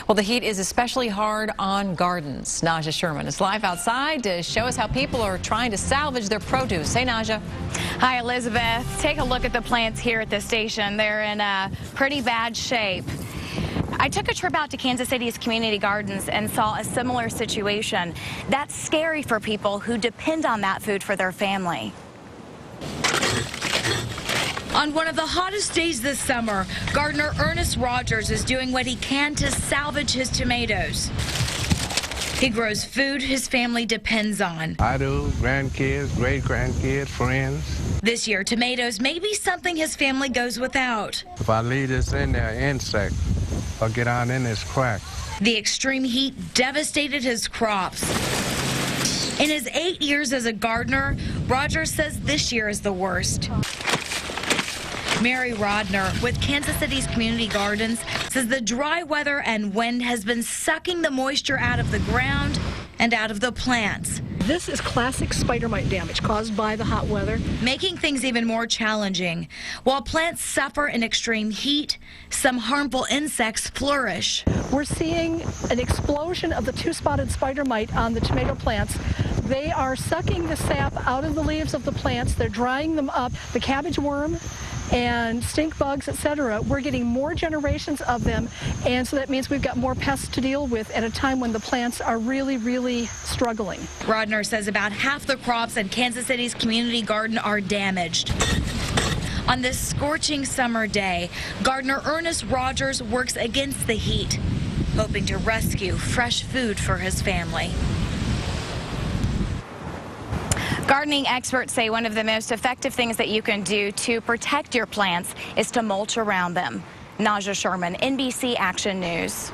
Well, the heat is especially hard on gardens. Naja Sherman is live outside to show us how people are trying to salvage their produce. Hey, Naja. Hi, Elizabeth. Take a look at the plants here at the station. They're in pretty bad shape. I took a trip out to Kansas City's community gardens and saw a similar situation. That's scary for people who depend on that food for their family. On one of the hottest days this summer, gardener Ernest Rogers is doing what he can to salvage his tomatoes. He grows food his family depends on. I do, grandkids, great-grandkids, friends. This year, tomatoes may be something his family goes without. If I leave this in there, insect will get on in this crack. The extreme heat devastated his crops. In his 8 years as a gardener, Rogers says this year is the worst. Mary Rodner with Kansas City's community gardens says the dry weather and wind has been sucking the moisture out of the ground and out of the plants. This is classic spider mite damage caused by the hot weather, making things even more challenging. While plants suffer in extreme heat, some harmful insects flourish. We're seeing an explosion of the two-spotted spider mite on the tomato plants. They are sucking the sap out of the leaves of the plants. They're drying them up. The cabbage worm and stink bugs, etc. We're getting more generations of them, and so that means we've got more pests to deal with at a time when the plants are really struggling. Rodner says about half the crops in Kansas City's community garden are damaged. On this scorching summer day, gardener Ernest Rogers works against the heat, hoping to rescue fresh food for his family. Gardening experts say one of the most effective things that you can do to protect your plants is to mulch around them. Naja Sherman, NBC Action News.